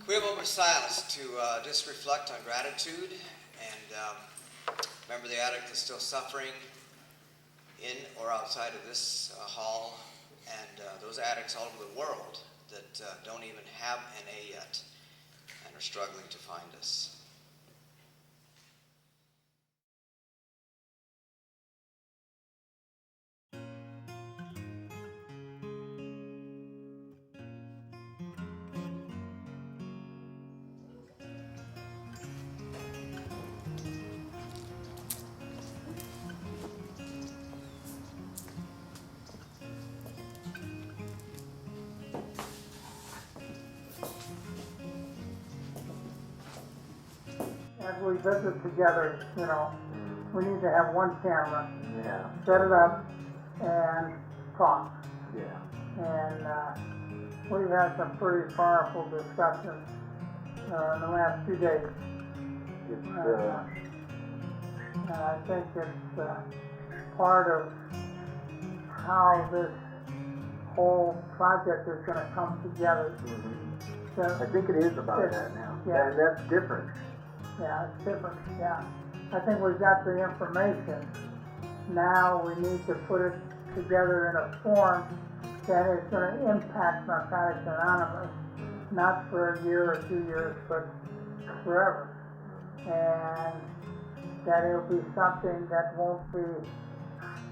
We have a moment of silence to just reflect on gratitude and remember the addict is still suffering in or outside of this hall, and those addicts all over the world that don't even have NA yet and are struggling to find us. As we visit together, we need to have one camera, Yeah. set it up, and talk. Yeah. And we've had some pretty powerful discussions in the last 2 days. It's And I think it's part of how this whole project is going to come together. So, I think it is about that now. Yeah. And that's different. yeah, it's different, yeah. I think we've got the information. Now we need to put it together in a form that is going to impact Narcotics Anonymous, not for a year or 2 years, but forever. And that it'll be something that won't be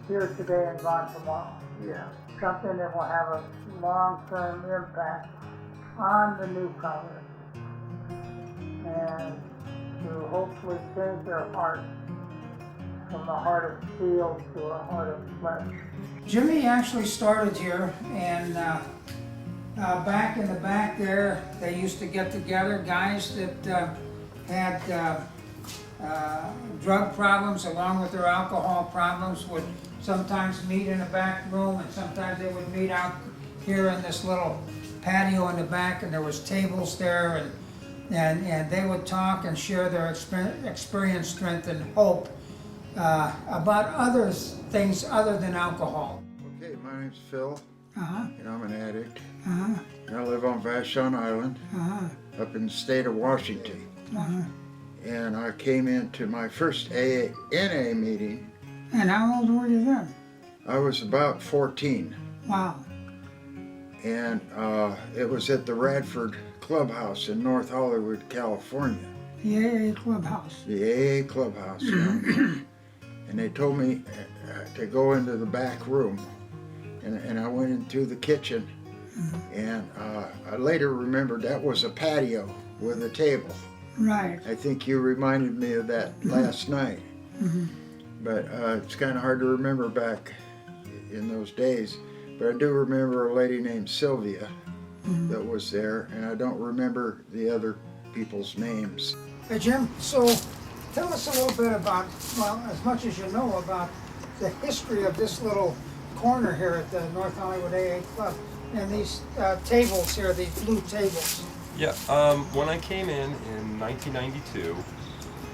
here today and gone tomorrow. Yeah. Something that will have a long-term impact on the newcomers and to hopefully change their heart from a heart of steel to a heart of flesh. Jimmy actually started here, and back in the back there, they used to get together, guys that had drug problems along with their alcohol problems would sometimes meet in the back room, and sometimes they would meet out here in this little patio in the back, and there was tables there, and they would talk and share their experience, strength, and hope about other things other than alcohol. Okay, my name's Phil, Uh-huh, and I'm an addict. uh-huh, And I live on Vashon Island, uh-huh, up in the state of Washington. uh-huh. And I came into my first NA meeting. And how old were you then? I was about 14, Wow. and it was at the Radford Clubhouse in North Hollywood, California. The AA Clubhouse. The AA Clubhouse. And they told me to go into the back room. And I went into the kitchen. And I later remembered that was a patio with a table. Right. I think you reminded me of that last night. But it's kind of hard to remember back in those days. But I do remember a lady named Sylvia that was there, and I don't remember the other people's names. Hey Jim, so tell us a little bit about, well, as much as you know about the history of this little corner here at the North Hollywood AA Club and these tables here, these blue tables. Yeah, when I came in 1992,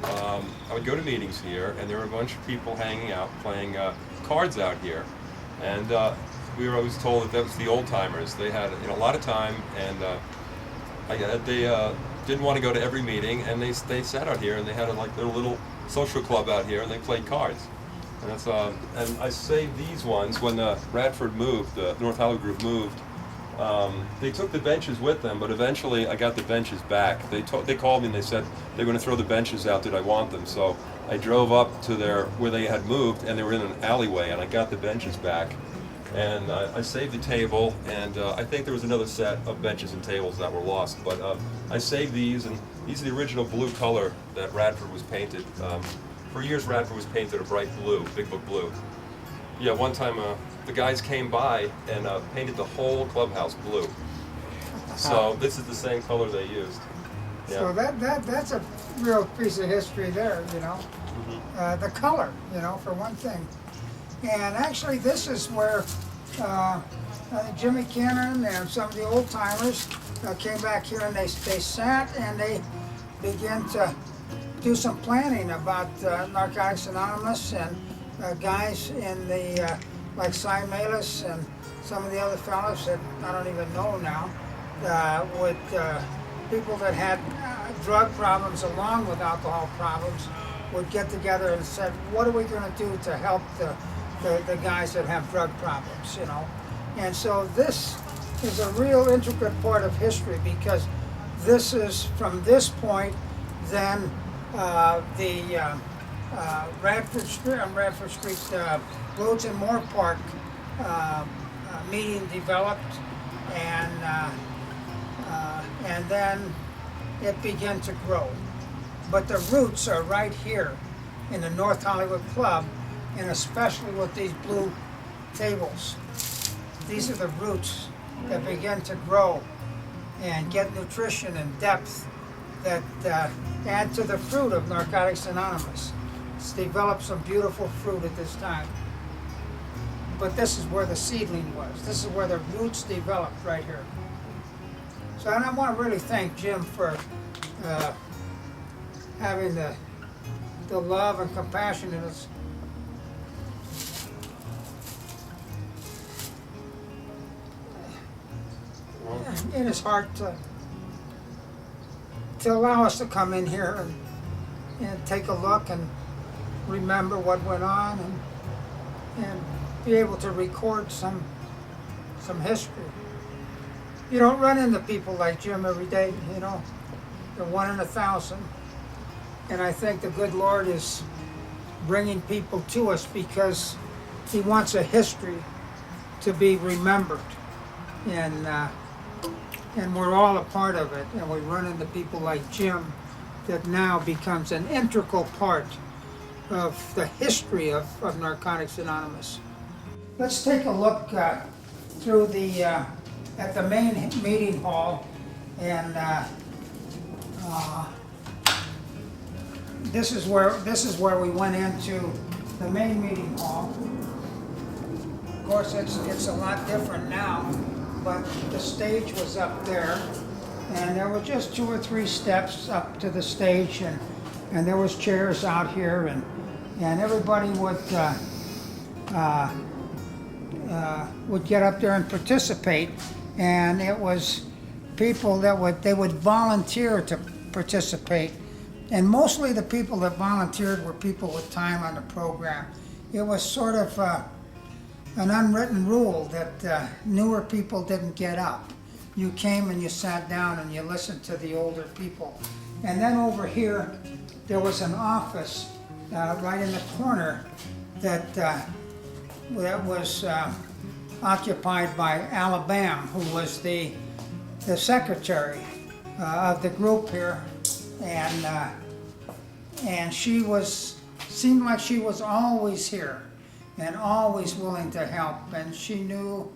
I would go to meetings here, and there were a bunch of people hanging out, playing cards out here, and we were always told that was the old timers. They had a lot of time, and they didn't want to go to every meeting, and they sat out here, and they had their little social club out here, and they played cards. And that's and I saved these ones when Radford moved, the North Hollywood group moved. They took the benches with them, but eventually I got the benches back. They called me and they said they were going to throw the benches out. Did I want them? So I drove up to where they had moved, and they were in an alleyway, and I got the benches back. And I saved the table, and I think there was another set of benches and tables that were lost. But I saved these, and these are the original blue color that Radford was painted. For years, Radford was painted a bright blue, Big Book blue. Yeah, one time the guys came by and painted the whole clubhouse blue. So this is the same color they used. Yeah. So that's a real piece of history there, the color, for one thing. And actually this is where Jimmy Cannon and some of the old timers came back here, and they sat and they began to do some planning about Narcotics Anonymous, and guys in the like Cy Malis and some of the other fellows that I don't even know now would people that had drug problems along with alcohol problems would get together and said, what are we going to do to help the guys that have drug problems, you know? And so this is a real intricate part of history, because this is from this point, then the Radford Street, Roads and Moore Park meeting developed, and then it began to grow. But the roots are right here in the North Hollywood Club, and especially with these blue tables. These are the roots that begin to grow and get nutrition and depth that add to the fruit of Narcotics Anonymous. It's developed some beautiful fruit at this time. But this is where the seedling was. This is where the roots developed, right here. So, and I want to really thank Jim for having the love and compassion in us. In his heart to allow us to come in here and take a look and remember what went on, and be able to record some history. You don't run into people like Jim every day, you know. They're 1 in 1,000. And I think the good Lord is bringing people to us because He wants a history to be remembered. And we're all a part of it. And we run into people like Jim that now becomes an integral part of the history of Narcotics Anonymous. Let's take a look through at the main meeting hall, and this is where we went into the main meeting hall. Of course, it's a lot different now, but the stage was up there, and there were just 2 or 3 steps up to the stage, and there was chairs out here, and everybody would get up there and participate, and it was people that would volunteer to participate, and mostly the people that volunteered were people with time on the program. It was sort of an unwritten rule that newer people didn't get up. You came and you sat down and you listened to the older people. And then over here there was an office right in the corner that was occupied by Alabama, who was the secretary of the group here, and she seemed like she was always here and always willing to help, and seemed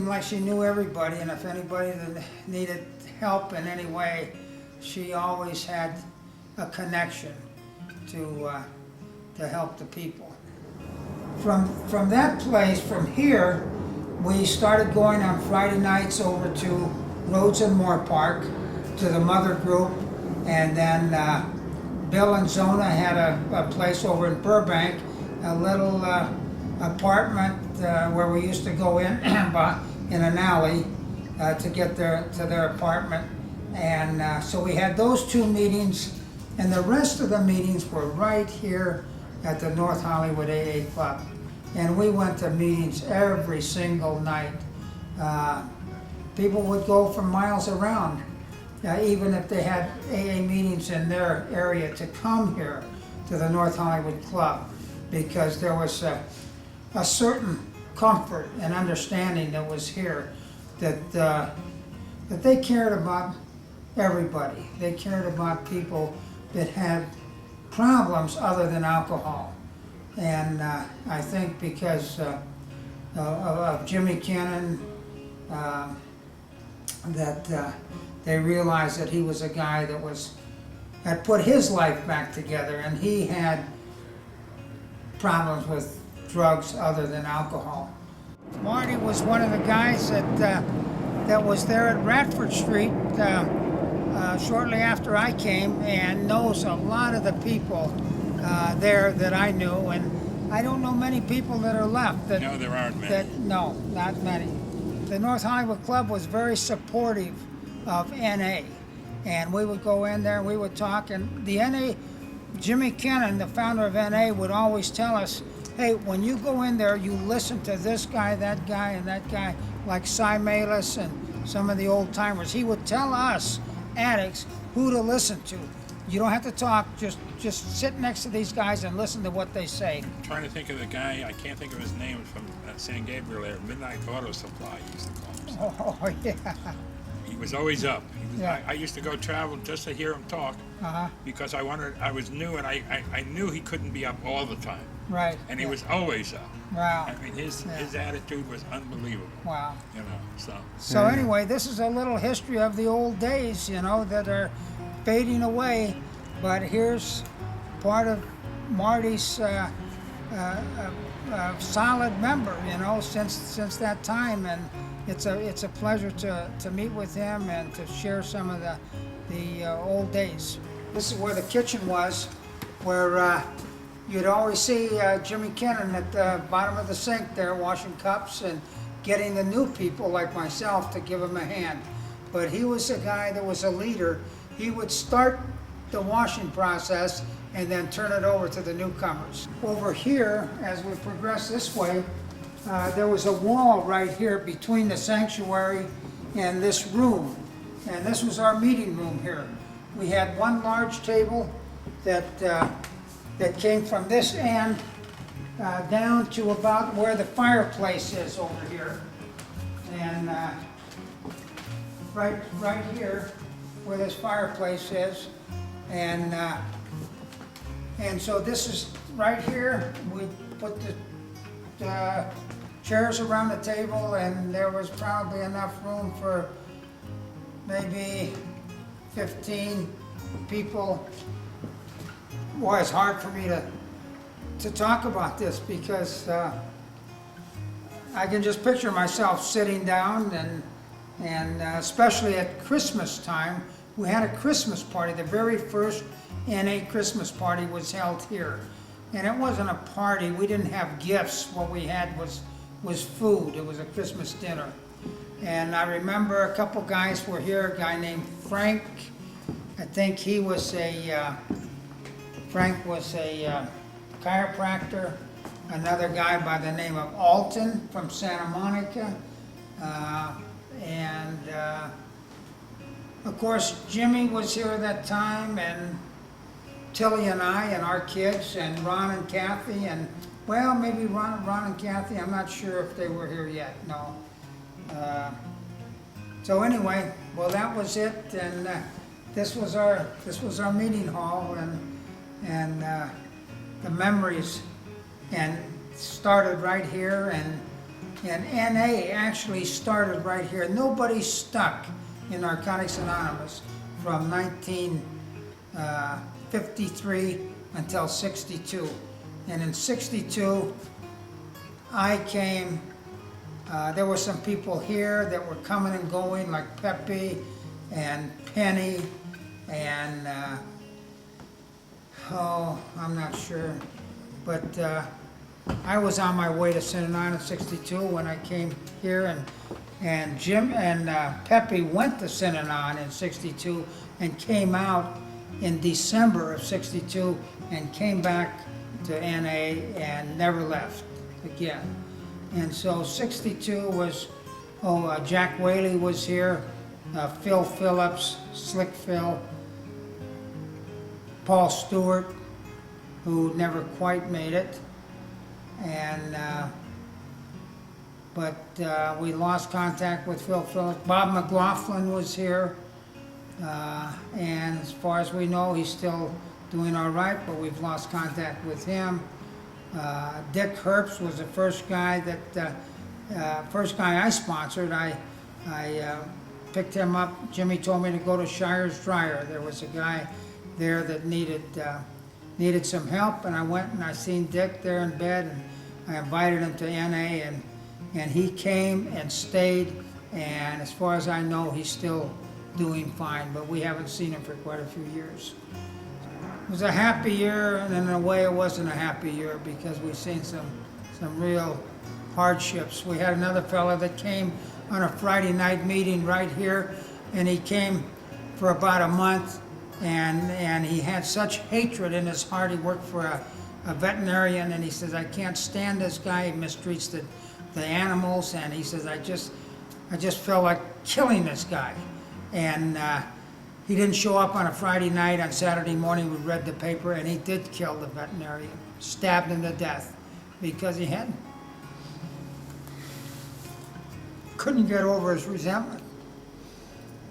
like she knew everybody, and if anybody that needed help in any way, she always had a connection to help the people. From that place, from here, we started going on Friday nights over to Roads and Moore Park to the mother group, and then Bill and Zona had a place over in Burbank, a little apartment where we used to go in an alley to get to their apartment, and so we had those 2 meetings, and the rest of the meetings were right here at the North Hollywood AA Club. And we went to meetings every single night. People would go from miles around, even if they had AA meetings in their area, to come here to the North Hollywood Club, because there was a certain comfort and understanding that was here, that they cared about everybody. They cared about people that had problems other than alcohol. And I think because of Jimmy Cannon, that they realized that he was a guy that had put his life back together, and he had problems with drugs other than alcohol. Marty was one of the guys that was there at Radford Street shortly after I came, and knows a lot of the people there that I knew, and I don't know many people that are left. No, there aren't many. No, not many. The North Hollywood Club was very supportive of NA. And we would go in there and we would talk, and the NA, Jimmy Kennan, the founder of NA, would always tell us, hey, when you go in there, you listen to this guy, and that guy, like Cy Malis and some of the old timers. He would tell us, addicts, who to listen to. You don't have to talk, just sit next to these guys and listen to what they say. I'm trying to think of the guy, I can't think of his name, from San Gabriel there, Midnight Auto Supply, he used to call himself. Oh, yeah. He was always up. Yeah. I used to go travel just to hear him talk Uh-huh. because I was new and I knew he couldn't be up all the time. Right. And he was always up. Wow. I mean, his attitude was unbelievable. Wow. You know, so. So anyway, this is a little history of the old days, that are fading away. But here's part of Marty's solid member, since that time, and it's a pleasure to meet with him and to share some of the old days. This is where the kitchen was, where you'd always see Jimmy Kennan at the bottom of the sink there washing cups and getting the new people like myself to give him a hand. But he was a guy that was a leader. He would start the washing process and then turn it over to the newcomers. Over here, as we progress this way, there was a wall right here between the sanctuary and this room. And this was our meeting room here. We had one large table that came from this end down to about where the fireplace is over here. And right here, where this fireplace is. And so this is right here. We put the chairs around the table, and there was probably enough room for maybe 15 people. Boy, it's hard for me to talk about this because I can just picture myself sitting down, and especially at Christmas time, we had a Christmas party. The very first NA Christmas party was held here. And it wasn't a party, we didn't have gifts. What we had was food. It was a Christmas dinner. And I remember a couple guys were here, a guy named Frank. I think he was Frank was a chiropractor. Another guy by the name of Alton from Santa Monica. Of course, Jimmy was here at that time, and Tilly and I and our kids, and Ron and Kathy, and well, maybe Ron and Kathy, I'm not sure if they were here yet, no. So anyway, well, that was it, and this was our meeting hall, and the memories, and started right here, and NA actually started right here. Nobody stuck in Narcotics Anonymous from 1953 until 62. And in 62, I came, there were some people here that were coming and going, like Pepe and Penny, and I'm not sure. But I was on my way to Synanon in 62 when I came here, and Jim and Pepe went to Synanon in 62 and came out in December of 62 and came back to NA and never left again. And so 62 was, Jack Whaley was here, Phil Phillips, Slick Phil, Paul Stewart, who never quite made it, and but we lost contact with Phil Phillips. Bob McLaughlin was here, and as far as we know, he's still doing all right, but we've lost contact with him. Dick Herbst was the first guy I sponsored. I picked him up. Jimmy told me to go to Shire's Dryer. There was a guy there that needed some help, and I went and I seen Dick there in bed, and I invited him to NA, and he came and stayed, and as far as I know, he's still doing fine, but we haven't seen him for quite a few years. It was a happy year, and in a way it wasn't a happy year because we've seen some real hardships. We had another fella that came on a Friday night meeting right here, and he came for about a month, and he had such hatred in his heart. He worked for a veterinarian, and he says, I can't stand this guy. He mistreats the animals, and he says, I just felt like killing this guy. And he didn't show up on a Friday night. On Saturday morning, we read the paper, and he did kill the veterinarian, stabbed him to death, because he couldn't get over his resentment.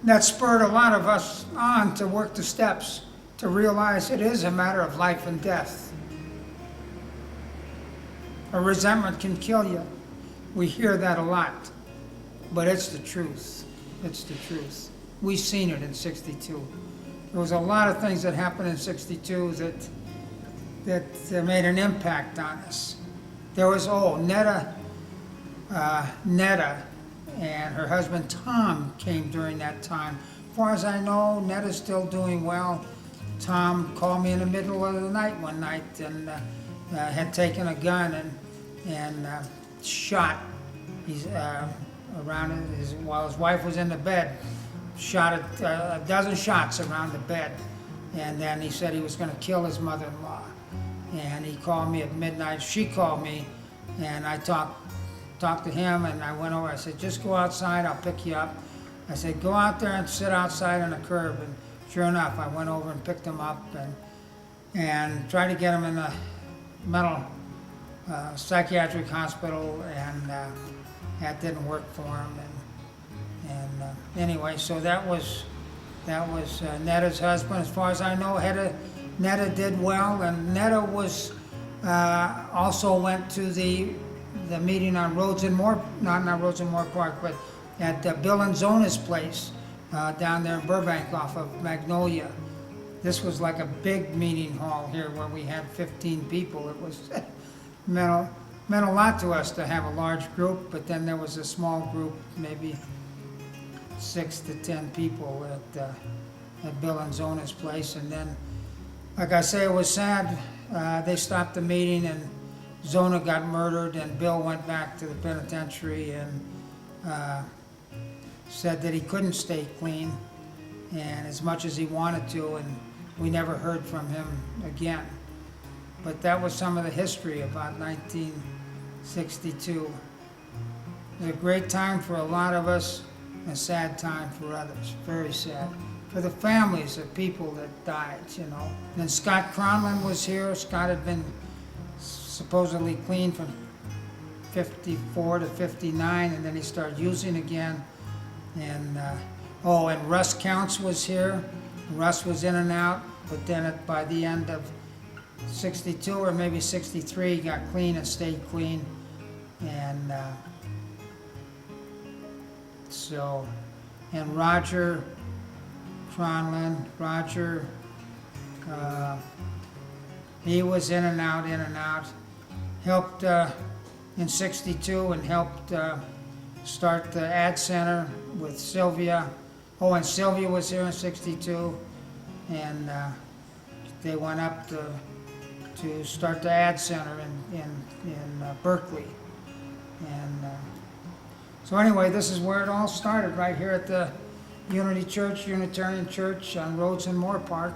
That spurred a lot of us on to work the steps, to realize it is a matter of life and death. A resentment can kill you. We hear that a lot, but it's the truth. It's the truth. We've seen it in '62. There was a lot of things that happened in '62 that made an impact on us. There was, Netta and her husband Tom came during that time. As far as I know, Netta's still doing well. Tom called me in the middle of the night one night and had taken a gun and shot. He's while his wife was in the bed, shot a dozen shots around the bed, and then he said he was going to kill his mother-in-law. And he called me at midnight. She called me, and I talked to him, and I went over. I said, just go outside, I'll pick you up. I said, go out there and sit outside on the curb. And sure enough, I went over and picked him up and tried to get him in a mental psychiatric hospital, and that didn't work for him. And anyway, so that was Netta's husband. As far as I know, Netta did well, and Netta was also went to the meeting on Rhodes and Moore, not Rhodes and Moore Park, but at Bill and Zona's place down there in Burbank off of Magnolia. This was like a big meeting hall here where we had 15 people. It was meant a lot to us to have a large group, but then there was a small group, maybe 6 to 10 people at Bill and Zona's place. And then, like I say, it was sad. They stopped the meeting, and Zona got murdered, and Bill went back to the penitentiary and said that he couldn't stay clean, and as much as he wanted to, and we never heard from him again. But that was some of the history about 1962. It was a great time for a lot of us, a sad time for others, very sad. For the families of people that died, And then Scott Cronlin was here. Scott had been supposedly clean from 54 to 59, and then he started using again. And and Russ Counts was here. Russ was in and out, but then by the end of 62 or maybe 63, he got clean and stayed clean. And and Roger Cronlin, he was in and out, helped in '62 and helped start the ad center with Sylvia. And Sylvia was here in '62, and they went up to start the ad center in Berkeley. And so anyway, this is where it all started, right here at the Unitarian Church on Rhodes and Moore Park.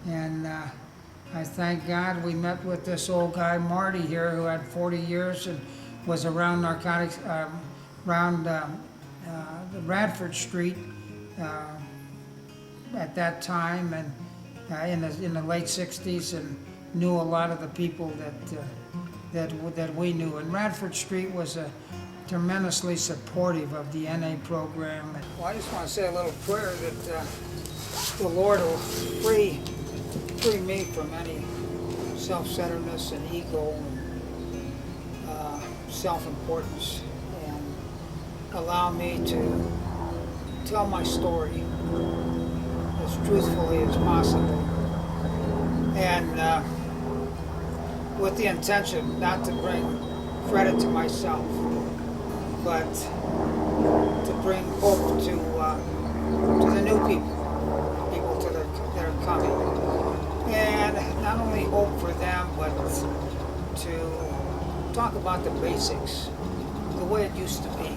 And I thank God we met with this old guy, Marty, here, who had 40 years and was around narcotics, around the Radford Street at that time, and in the late 60s, and knew a lot of the people that we knew. And Radford Street was tremendously supportive of the NA program. Well, I just want to say a little prayer that the Lord will free me from any self-centeredness and ego and self-importance, and allow me to tell my story as truthfully as possible, and with the intention not to bring credit to myself, but to bring hope to the new people that are coming. And not only hope for them, but to talk about the basics, the way it used to be,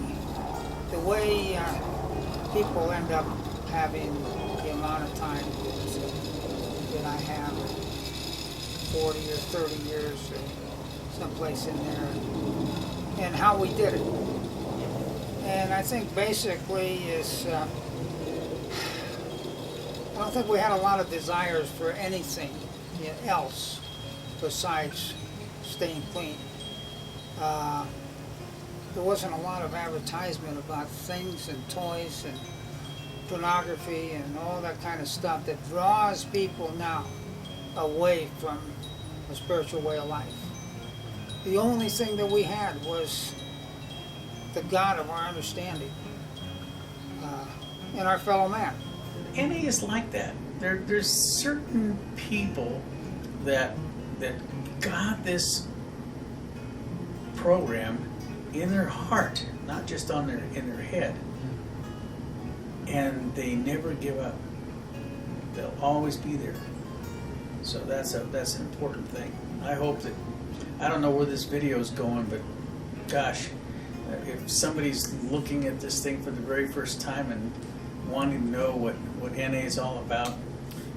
the way people end up having the amount of time that I have, 40 or 30 years or someplace in there, and how we did it. And I think basically is, I don't think we had a lot of desires for anything else besides staying clean. There wasn't a lot of advertisement about things and toys and pornography and all that kind of stuff that draws people now away from a spiritual way of life. The only thing that we had was the God of our understanding and our fellow man. NA is like that. There's certain people that got this program in their heart, not just in their head, and they never give up. They'll always be there. So that's an important thing. I hope that, I don't know where this video is going, but gosh, if somebody's looking at this thing for the very first time and wanting to know what NA is all about,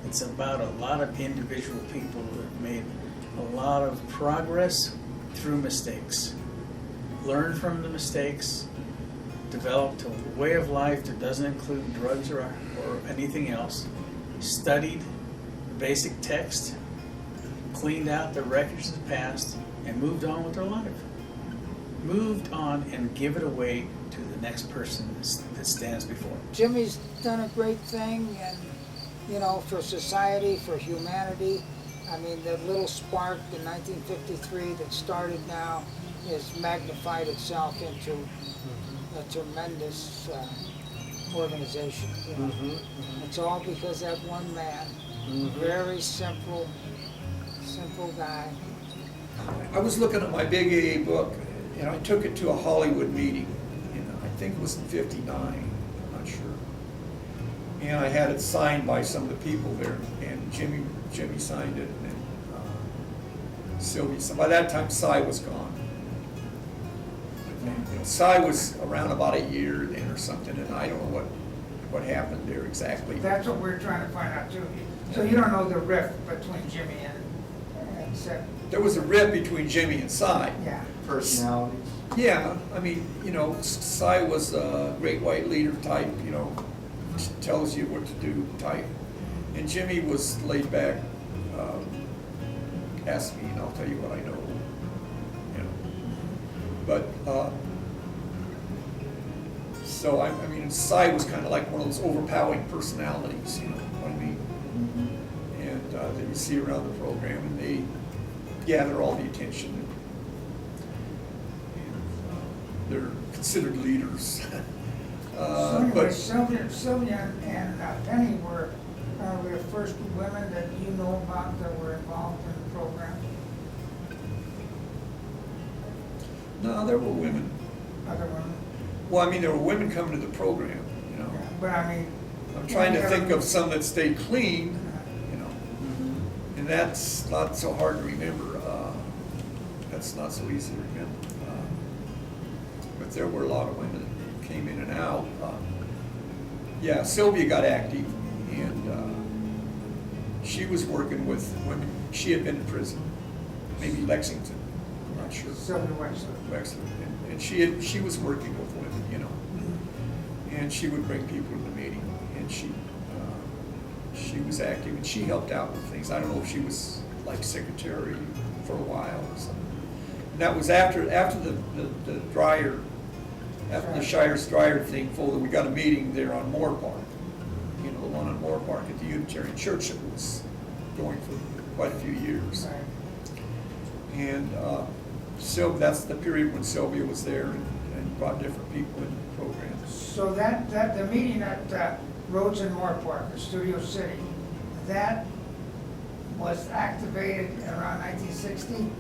it's about a lot of individual people who have made a lot of progress through mistakes. Learned from the mistakes, developed a way of life that doesn't include drugs or anything else, studied the basic text, cleaned out the records of the past, and moved on with their life. Moved on and give it away to the next person that stands before them. Jimmy's done a great thing, and for society, for humanity. I mean, that little spark in 1953 that started now has magnified itself into a tremendous organization. It's all because that one man, very simple guy. I was looking at my big AA book, and I took it to a Hollywood meeting, I think it was in '59, I'm not sure. And I had it signed by some of the people there, and Jimmy signed it, and Sylvia. So by that time, Cy was gone. Cy was around about a year then or something, and I don't know what happened there exactly. That's what we're trying to find out too. So you don't know the rift between Jimmy and Seth? There was a rift between Jimmy and Cy. Yeah. Personalities. Yeah, I mean, Cy was a great white leader type, tells you what to do type. And Jimmy was laid back, ask me and I'll tell you what I know. But, so I mean, Cy was kind of like one of those overpowering personalities, you know what I mean? And that you see around the program, and they gather all the attention. They're considered leaders. So anyway, But Sylvia and Penny were the first women that you know about that were involved in the program. no, there were women. Other women, Well, I mean, there were women coming to the program, yeah. But I mean, I'm trying to think of some that stayed clean, and that's not so hard to remember. That's not so easy to remember. But there were a lot of women that came in and out. Yeah, Sylvia got active, and she was working with women. She had been in prison, maybe Lexington, I'm not sure. Sylvia Wexler. Wexler. And she was working with women, and she would bring people to the meeting, and she was active, and she helped out with things. I don't know if she was like secretary for a while or something. And that was after the dryer, after the Shire's dryer thing folded. We got a meeting there on Moore Park, the one on Moore Park at the Unitarian Church that was going for quite a few years. Right. And that's the period when Sylvia was there and brought different people into the program. So that the meeting at Rhodes and Moore Park, in Studio City, that was activated around 1960.